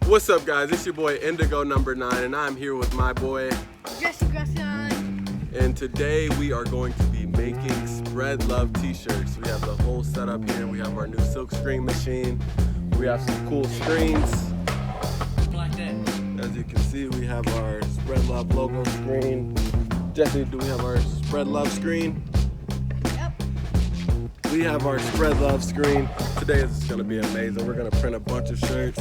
What's up, guys? It's your boy Indigo number 9, and I'm here with my boy Jesse Gracian. And today we are going to be making Spread Love t-shirts. We have the whole setup here. We have our new silk screen machine. We have some cool screens. As you can see, we have our Spread Love logo screen. Jesse, do we have our Spread Love screen? Yep. We have our Spread Love screen. Today is going to be amazing. We're going to print a bunch of shirts.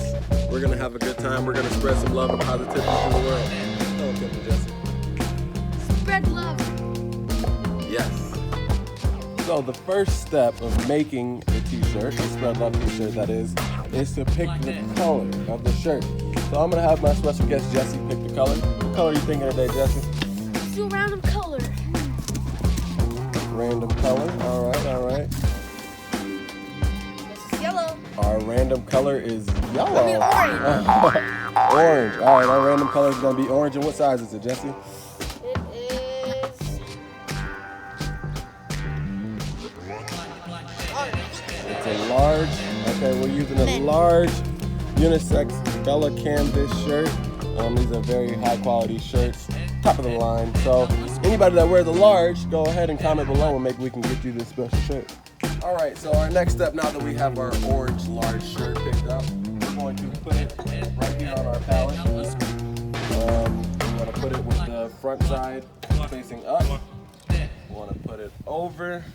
We're going to have a good time. We're going to spread some love and positivity to the world. Don't get me, Jesse. Spread love. Yes. So the first step of making a t-shirt, a Spread Love t-shirt that is to pick the color of the shirt. So I'm going to have my special guest Jesse pick the color. What color are you thinking today, Jesse? Let's do a random color. Random color. All right. This is yellow. Our random color is yellow. I mean orange. Orange. All right, our random color is going to be orange. And what size is it, Jesse? It is orange. It's a large. Okay, we're using a large unisex Bella canvas shirt. These are very high quality shirts, top of the line. So anybody that wears a large, go ahead and comment below and maybe we can get you this special shirt. All right, so our next step, now that we have our orange large shirt picked up, we're going to put it right here on our palette. We're going to put it with the front side facing up. We want to put it over.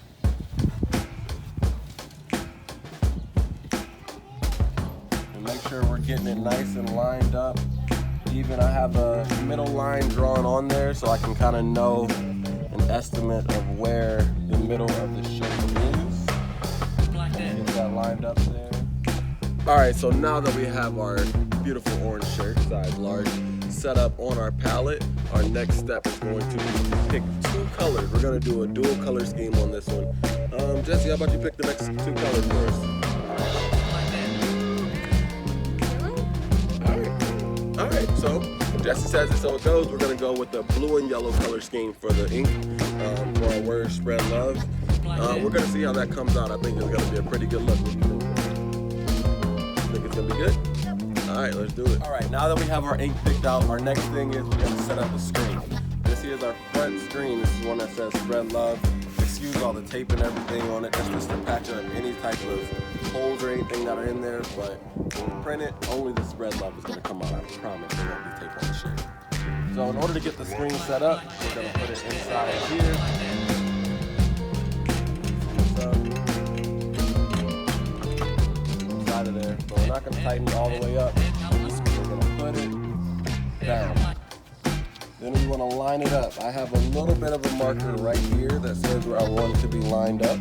And make sure we're getting it nice and lined up. Even I have a middle line drawn on there so I can kind of know an estimate of where the middle of the shirt is. Get that lined up there. All right, so now that we have our beautiful orange shirt, size large, set up on our palette, our next step is going to be to pick two colors. We're going to do a dual color scheme on this one. Jesse, how about you pick the next two colors for us? All right, so Jesse says it, so it goes. We're gonna go with the blue and yellow color scheme for the ink, for our word Spread Love. We're gonna see how that comes out. I think it's gonna be a pretty good look. What do you think it's gonna be good? All right, let's do it. All right, now that we have our ink picked out, our next thing is we're gonna set up a screen. This here is our front screen. This is one that says Spread Love. Excuse all the tape and everything on it. That's just to patch up any type of holes or anything that are in there, but when we print it, only the Spread Love is going to come out. I promise there won't be tape on the shirt. So in order to get the screen set up, we're going to put it inside here. Inside of there. So we're not going to tighten it all the way up. We're going to put it down. Then we want to line it up. I have a little bit of a marker right here that says where I want it to be lined up.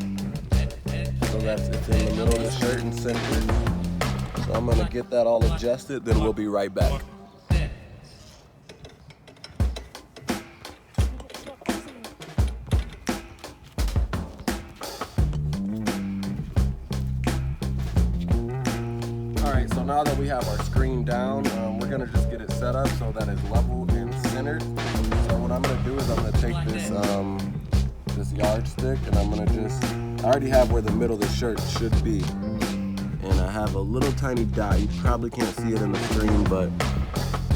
So it's in the middle of the shirt and centered. So I'm gonna get that all adjusted, then we'll be right back. All right, so now that we have our screen down, we're gonna just get it set up so that it's level and centered. So what I'm gonna do is I'm gonna take this this yardstick and I'm gonna I already have where the middle of the shirt should be. And I have a little tiny dot. You probably can't see it in the screen, but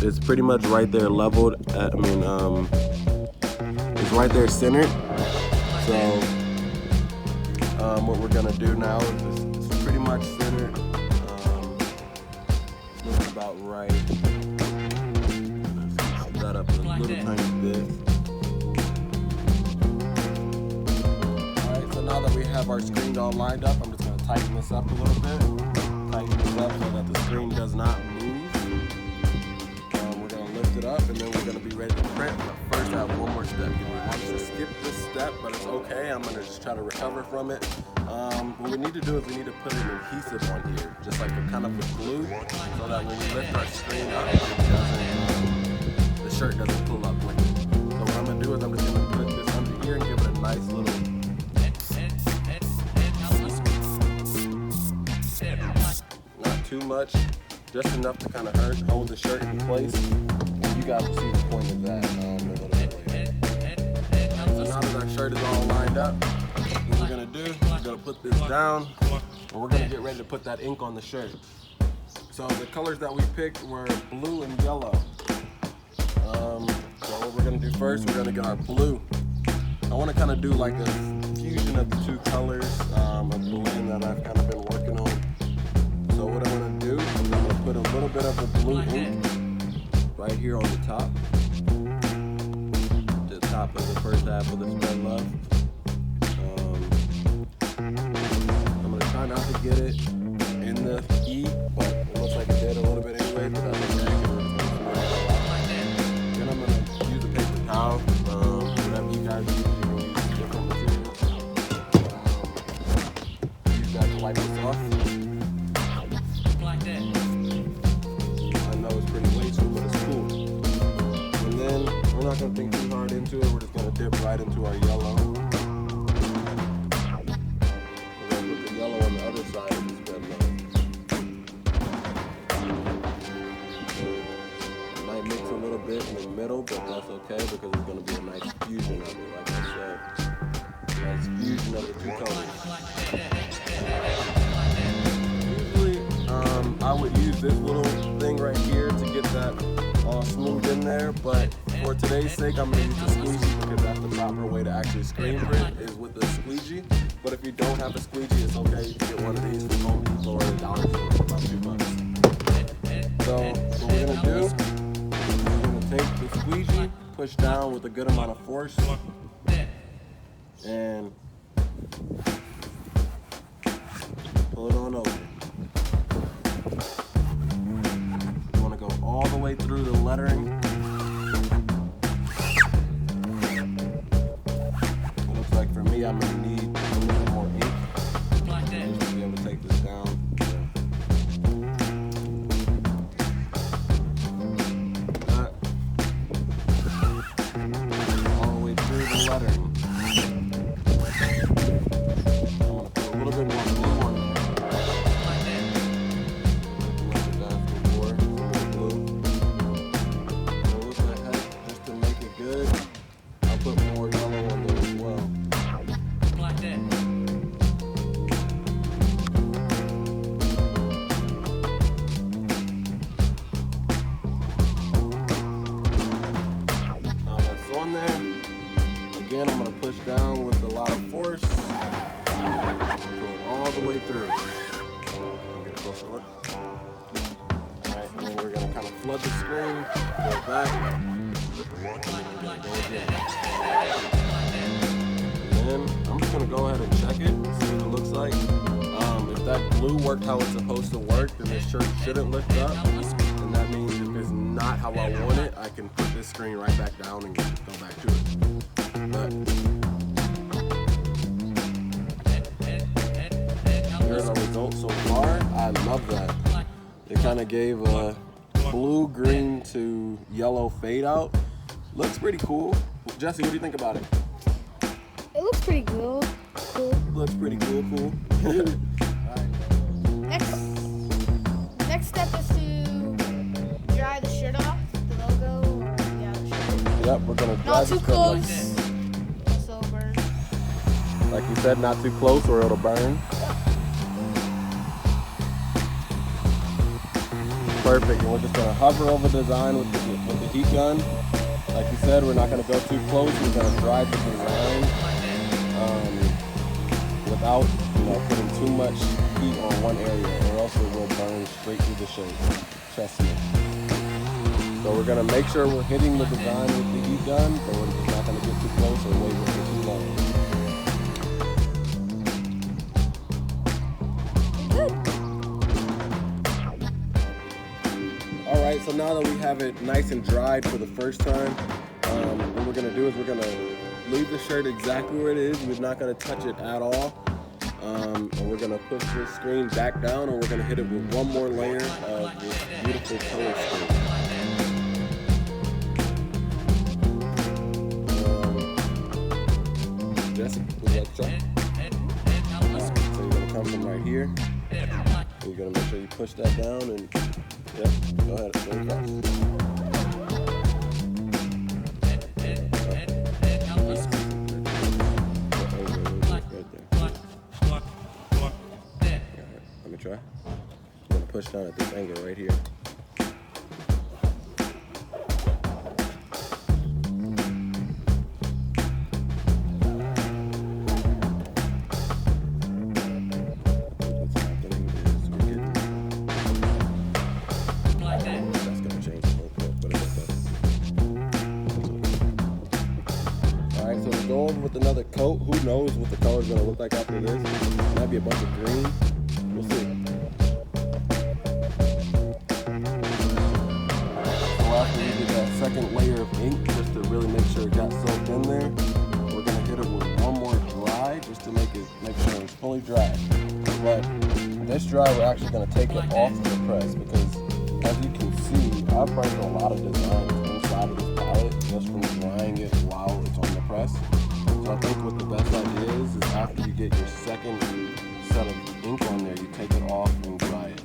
it's pretty much right there leveled. It's right there centered. So what we're gonna do now is it's pretty much centered. Looks about right. Set that up a little tiny bit. Now that we have our screen all lined up, I'm just going to tighten this up a little bit. Tighten this up so that the screen does not move. We're going to lift it up and then we're going to be ready to print. But first I have one more step. You want to skip this step, but it's okay. I'm going to just try to recover from it. What we need to do is we need to put an adhesive on here, just like a kind of a glue, so that when we lift our screen up, the shirt doesn't pull up with it. So what I'm going to do is I'm just going to put this under here and give it a nice little too much, just enough to kind of hold the shirt in place. And you guys will see the point of that a little bit later. So now that our shirt is all lined up, what we're gonna do, we're gonna put this down, and we're gonna get ready to put that ink on the shirt. So the colors that we picked were blue and yellow. So what we're gonna do first, we're gonna get our blue. I wanna kinda do like a fusion of the two colors, a blend that I've kind of been working on. So what I'm gonna do is I'm gonna put a little bit of the blue ink right here on the top of the first half of the Spread Love. I'm gonna try not to get it in the E, but it looks like it did a little bit anyway, but that's okay. Then I'm gonna use a paper towel, whatever you guys use, you can use different materials. Use that to wipe this off. I know it's pretty wasteful, but it's cool. And then we're not gonna think too hard into it, we're just gonna dip right into our yellow. We're gonna put the yellow on the other side of the Spread Love. It might mix a little bit in the middle, but that's okay because it's gonna be a nice fusion of it, like I said. Nice fusion of the two colors. Usually, I would use this little thing right here to get that all smooth in there, but for today's sake, I'm gonna use the squeegee because that's the proper way to actually screen print is with the squeegee. But if you don't have a squeegee, it's okay. You can get one of these from Home Depot or Dollar Store for about $2. So what we're gonna do, we're gonna take the squeegee, push down with a good amount of force, and pull it on over. You wanna go all the way through the lettering. It looks like for me, I'm gonna need a little bit more ink just to be able to take this down. All the way through the lettering. I'm gonna put a little bit more blue on there. Like it does before, some more blue. And with my head, just to make it good, I'll put more yellow on there as well. Now that's on there. Again, I'm gonna push down with a lot of force. Go all the way through. I'll get a closer look. Alright, and then we're gonna kind of flood the screen, go back, and then we're gonna go again. And then I'm just gonna go ahead and check it, see what it looks like. If that glue worked how it's supposed to work, then this shirt shouldn't lift up. And that means if it's not how I want it, I can put this screen right back down and go back to it. But here's our result so far. I love that. They kind of gave a blue, green to yellow fade out. Looks pretty cool. Jesse, what do you think about it? It looks pretty cool. Looks pretty cool. Next step is to dry the shirt off, the logo, or the shirt. Yep, we're gonna dry Not the too shirt close. So burn. like you said, not too close or it'll burn. Perfect. And we're just gonna hover over the design with the heat gun. Like you said, we're not gonna go too close. We're gonna dry the design without putting too much heat on one area, or else it will burn straight through the shirt. Trust me. So we're gonna make sure we're hitting the design with the heat gun, but we're just not gonna get too close or wait for too long. Alright, so now that we have it nice and dried for the first time, what we're gonna do is we're gonna leave the shirt exactly where it is. We're not gonna touch it at all. And we're gonna push this screen back down, and we're gonna hit it with one more layer of this beautiful color screen. Jesse, would you like to try? So you're gonna come from right here. And you're gonna make sure you push that down, and yep, go ahead, go across. Right there. Let me try. I'm gonna push down at this angle right here. What's happening is we're getting. That's gonna change the whole clip, but it does. All right, so to go over with another coat. Who knows what the color's gonna look like after this? Might be a bunch of green. We'll see. After we get that second layer of ink, just to really make sure it got soaked in there, we're gonna hit it with one more dry, just to make sure it's fully dry. But this dry, we're actually gonna take it off of the press because, as you can see, I've printed a lot of designs inside of this palette just from drying it while it's on the press. So I think what the best idea is after you get your second set of ink on there, you take it off and dry it.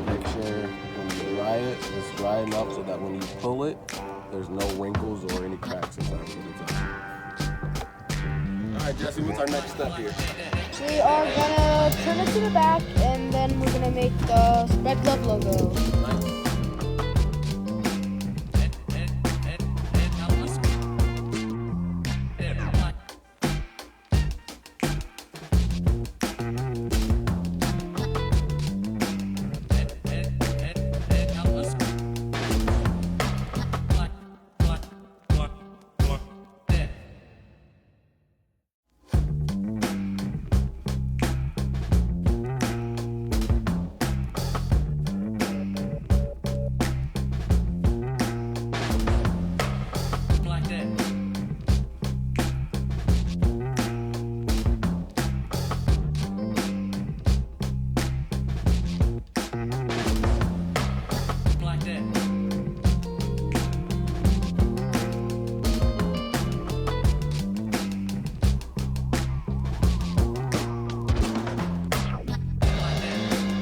Make sure when you dry it, it's dry enough so that when you pull it, there's no wrinkles or any cracks inside of it. All right, Jesse, what's our next step here? We are gonna turn it to the back, and then we're gonna make the Spread Love logo. Nice.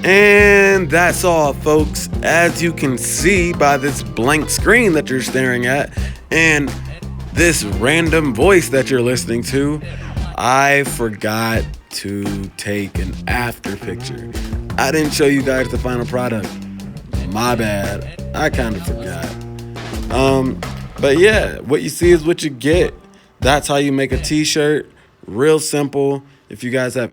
And that's all, folks. As you can see by this blank screen that you're staring at and this random voice that you're listening to, I forgot to take an after picture. I didn't show you guys the final product. My bad. I kind of forgot. But yeah, what you see is what you get. That's how you make a t-shirt. Real simple. If you guys have